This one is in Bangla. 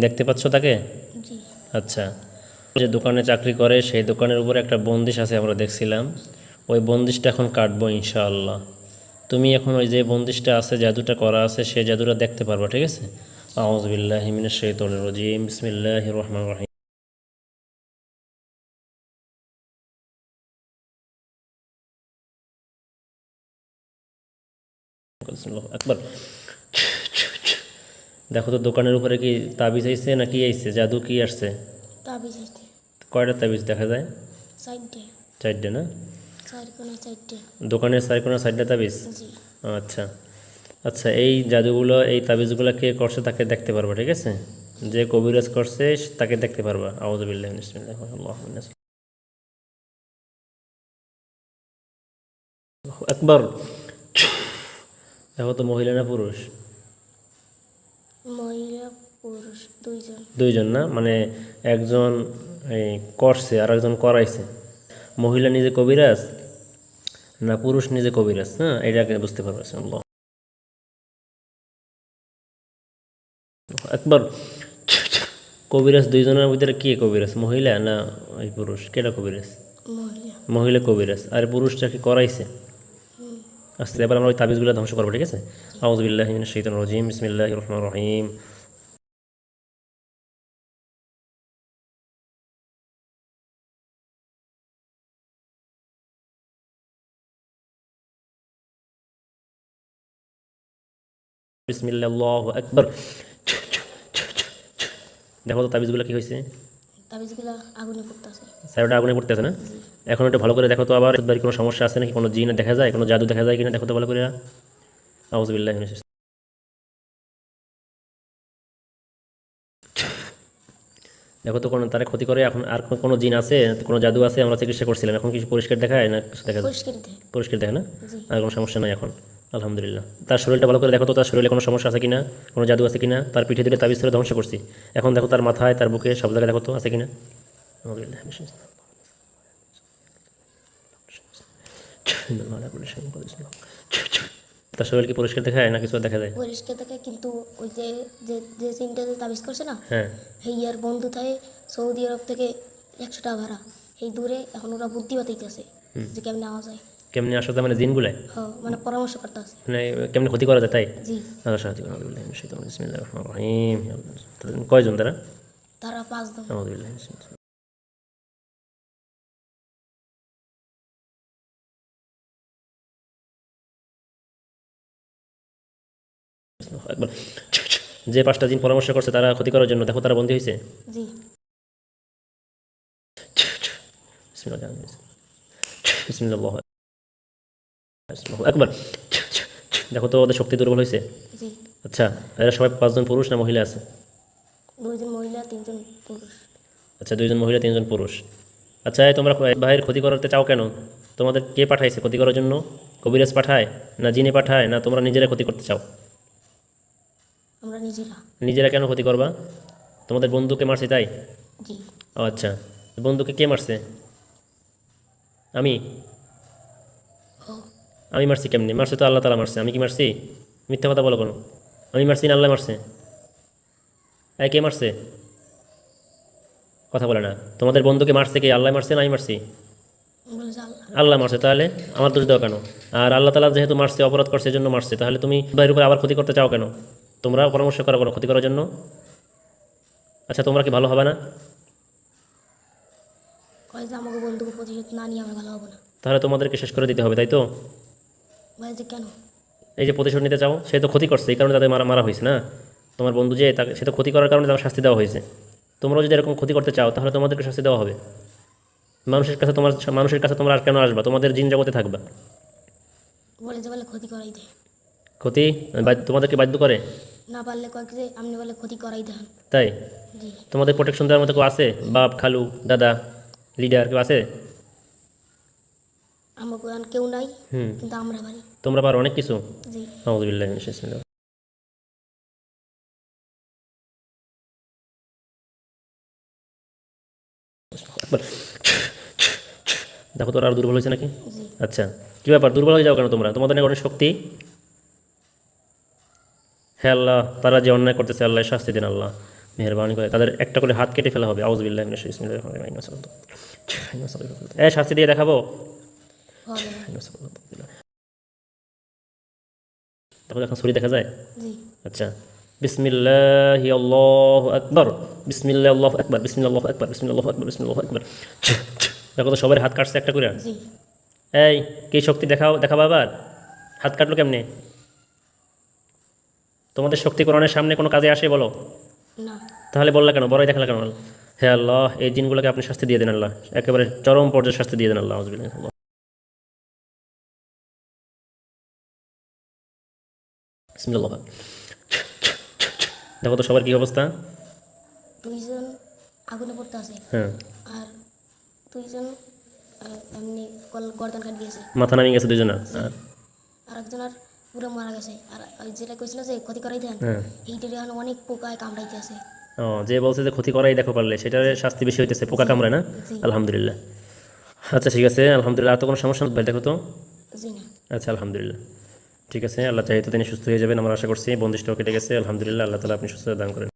দেখতে পাচ্ছ তাকে? জি। আচ্ছা, যে দোকানে চাকরি করে সেই দোকানের উপরে একটা বন্দিশ আছে আমরা দেখছিলাম, ওই বন্দিশটা এখন কাটবো ইনশাআল্লাহ। তুমি এখন ওই যে বন্দিশটা আছে, জাদুটা করা আছে, সেই জাদুটা দেখতে পারবা, ঠিক আছে? আউযু বিল্লাহি মিনাশ শাইতানির রাজিম, বিসমিল্লাহির রহমানির রহিম। আল্লাহু আকবার। দেখো তো দোকানের উপরে কি তাবিজ আইছে না কি আইছে, জাদু কি আসছে? তাবিজ আছে কয়টা তাবিজ দেখা যায়? 4টে। চারটে না? 4 কোণা 4টে। দোকানের চার কোণা চারটে তাবিজ? জি। আচ্ছা আচ্ছা, এই জাদুগুলো, এই তাবিজগুলো কে করছে তাকে দেখতে পারবা, ঠিক আছে? যে কবিরাজ করছে তাকে দেখতে পারবা। আউযু বিল্লাহি মিনাশ শাইতানির রাজিম, আল্লাহু আকবার। দেখো তো মহিলা না পুরুষ? মহিলা পুরুষ দুইজন। দুইজন না, মানে একজন এই করছে আর একজন করাইছে। মহিলা নিজে কবিরাজ না পুরুষ নিজে কবিরাজ, হ্যাঁ এটাকে বুঝতে পারবে। আল্লাহু আকবার। কবিরাজ দুইজনের ভিতরে কে কবিরাজ, মহিলা না ওই পুরুষ? কেটা কবিরাজ? মহিলা। মহিলা কবিরাজ, আর পুরুষটা কি করাইছে? আচ্ছা, এবার আমরা ওই তাবিজগুলো ধ্বংস করবো, ঠিক আছে? আউযু বিল্লাহি মিনাশ শাইতানির রাজিম, বিসমিল্লাহির রহমানির রহিম। বিসমিল্লাহ, আল্লাহু আকবার। দেখো তো তাবিজগুলো কি হয়েছে? তাবিজগুলা আগুনে পড়তেছে। স্যারটা আগুনে পড়তেছে না? এখন একটু ভালো করে দেখো তো, আবার বাড়ি কোনো সমস্যা আছে নাকি, কোনো জিন দেখা যায়, কোনো জাদু দেখা যায় কিনা দেখো তো ভালো করে। আউযু বিল্লাহি মিনাশ শাইতানির। দেখো তো কোনো তারা ক্ষতি করে এখন, আর কোনো জিন আছে, কোনো জাদু আছে, আমরা চিকিৎসা করছিলাম, এখন কিছু পরিষ্কার দেখায় না কিছু দেখা যায়? পরিষ্কার দেয়। পরিষ্কার দেখে না? জি। আর কোনো সমস্যা নাই এখন, আলহামদুলিল্লাহ। তার শরীরটা ভালো করে দেখো তো, তার শরীরে কোনো সমস্যা আছে কিনা, কোনো জাদু আছে কিনা। তার পিঠে দিলে তাবিজ ধরে ধ্বংস করছি, এখন দেখো তার মাথায়, তার বুকে, সব জায়গায় দেখো তো আছে কিনা। তার শরীর কি পরিষ্কার দেখায় না কিছু দেখা যায়? পরিষ্কার দেখায়, কিন্তু ওই যে যে যে সিনটাতে তাবিজ করছে না, হ্যাঁ। হেয়ার বন্ধু থাকে সৌদি আরব থেকে 100 টাকা ভাড়া। এই দূরে এখন ওরা বুদ্ধি বাতাইতেছে যে কেমনে নেওয়া যায়। কেমনি আসলে মানে জিনগুলাই মানে পরামর্শ করতে আছে। মানে কেমনি ক্ষতি করা যায় তাই? জি। আল্লাহ সাহায্য করুন। আউযু বিল্লাহি মিনাশ শাইতানির বিসমিল্লাহির রহমানির রহিম। কয়জন তারা? তারা 5 জন। আউযু বিল্লাহি মিনাশ শাইতানির। একবার যে 5টা জিন পরামর্শ করছে তারা ক্ষতি করার জন্য, দেখো তারা বন্দী হয়েছে। জি। বিসমিল্লাহ, বিসমিল্লাহ, আল্লাহু আকবার। দেখো তো ওদের শক্তি দুর্বল হয়েছে। জি। আচ্ছা, এরা সবাই 5জন পুরুষ না মহিলা আছে? 2জন মহিলা 3জন পুরুষ। আচ্ছা, 2জন মহিলা 3জন পুরুষ। আচ্ছা, এই তোমরা ভাইয়ের ক্ষতি করতে চাও কেন? তোমাদের কে পাঠাইছে ক্ষতি করার জন্য? কবিরাজ পাঠায় না জিনে পাঠায় না তোমরা নিজেরা ক্ষতি করতে চাও? আমরা নিজেরা। নিজেরা কেন ক্ষতি করবা? তোমাদের বন্ধুকে মারছে তাই? জি। ও আচ্ছা, বন্ধুকে কে মারছে? আমি? ও। আমি মারছি কেমনি? মারছে তো আল্লাহ তাআলা মারছে, আমি কি মারছি? মিথ্যা কথা বলো কেন? আমি মারছি না আল্লাহ মারছে? কে মারছে? কথা বলে না। তোমাদের বন্ধুকে মারছে কে, আল্লাহ মারছে না আমি মারছি? বলেছে আল্লাহ। আল্লাহ মারছে, তাহলে আমার দোষ দেওয়া কেন? আর আল্লাহ তাআলা যেহেতু মারছে, অপরাধ করছে, জন্য মারছে, তাহলে তুমি ভাইয়ের উপরে আবার ক্ষতি করতে চাও কেন? তোমরা পরামর্শ করো কেন ক্ষতি করার জন্য? আচ্ছা, তোমরা কি ভালো হবে না? কয় যে আমাকে বন্ধুকে প্রতিশোধ না নিয়ে আমরা ভালো হবো না। তাহলে তোমাদেরকে শেষ করে দিতে হবে, তাই তো? বলে যে কেন? এই যে প্রতিশোধ নিতে চাও, সে তো ক্ষতি করছে, এই কারণে তাদের মারা মারা হয়েছে না? তোমার বন্ধু যে তাকে, সে তো ক্ষতি করার কারণে তার শাস্তি দেওয়া হয়েছে। তোমরাও যদি এরকম ক্ষতি করতে চাও তাহলে তোমাদেরকে শাস্তি দেওয়া হবে। মানুষের কাছে তোমরা আর কেন আসবা? তোমাদের জিন জগতে থাকবা। বলে যে বলে ক্ষতি করাই দেন। ক্ষতি তোমাদেরকে বাধ্য করে? না পারলে কয়েক যে আপনি বলে ক্ষতি করাই দেন। তাই? জি। তোমাদের প্রোটেকশন দেওয়ার মতো কেউ আছে? বাপ, খালু, দাদা, লিডার কেউ আছে? আমাকে আর কেউ নাই, কিন্তু আমরা পারি। তোমরা পারো অনেক কিছু। জি। আউযু বিল্লাহি মিনাশ শাইতানির। দেখো তো আর দুর্বল হয়েছে নাকি? জি। আচ্ছা, কী ব্যাপার, দুর্বল হয়ে যাও কেন তোমরা? তোমাদের নাকি অনেক শক্তি। হে আল্লাহ, তারা যে অন্যায় করতেছে আল্লাহ শাস্তি দিন আল্লাহ। মেহরবানি করে তাদের একটা করে হাত কেটে ফেলা হবে। আউযুবিল্লাহি মিনাশ শাইতানির রাজিম। শাস্তি দিয়ে দেখাবো। হবে না। তাহলে এখন ছুরি দেখা যায়? জি আচ্ছা, বিসমিল্লাহি আল্লাহু আকবার, বিসমিল্লাহি আল্লাহু আকবার, বিসমিল্লাহি আল্লাহু আকবার, বিসমিল্লাহি আল্লাহু আকবার, বিসমিল্লাহি আল্লাহু আকবার। দেখো তো সবার হাত কাটছে একটা করে। জি এই কি শক্তি দেখাবো আবার? হাত কাটলো কেমনে? তোমাদের শক্তি কোরআনের সামনে কোনো কাজে আসে বলো? না তাহলে বললা কেন, বড়ই দেখালা কেন? হে আল্লাহ, এই জিনগুলোকে আপনি শাস্তি দিয়ে দেন আল্লাহ, একেবারে চরম পর্যায়ে শাস্তি দিয়ে দেন আল্লাহ। আউযুবিল্লাহি। বিসমিল্লাহ। দেখো তো সবার কি অবস্থা? দুইজন আগুনে পড়তে আছে হ্যাঁ, আর দুইজন এমনি গর্দান কাট দিয়েছে মাথা নামিয়ে গেছে দুজনা। আর একজনের পুরো মারা গেছে। আর ওই যেটা কইছিল যে ক্ষতি করাই দেন হ্যাঁ, এইটার এখন অনেক পোকায় কামড়াইতে আছে। ও যে বলছে যে ক্ষতি করাই দেখো পারলে, সেটার শাস্তি বেশি হইতেছে, পোকা কামড়ায় না? জি আলহামদুলিল্লাহ। আচ্ছা ঠিক আছে, আলহামদুলিল্লাহ। আর তো কোনো সমস্যা ভাই, দেখো তো। জি না আচ্ছা আলহামদুলিল্লাহ, ঠিক আছে। আল্লাহ চাই তো তিনি সুস্থ হয়ে যাবেন, আমরা আশা করছি। বন্দিশটাও কেটে গেছে, আলহামদুলিল্লাহ। আল্লাহ তালা আপনি সুস্থতা দান করেন।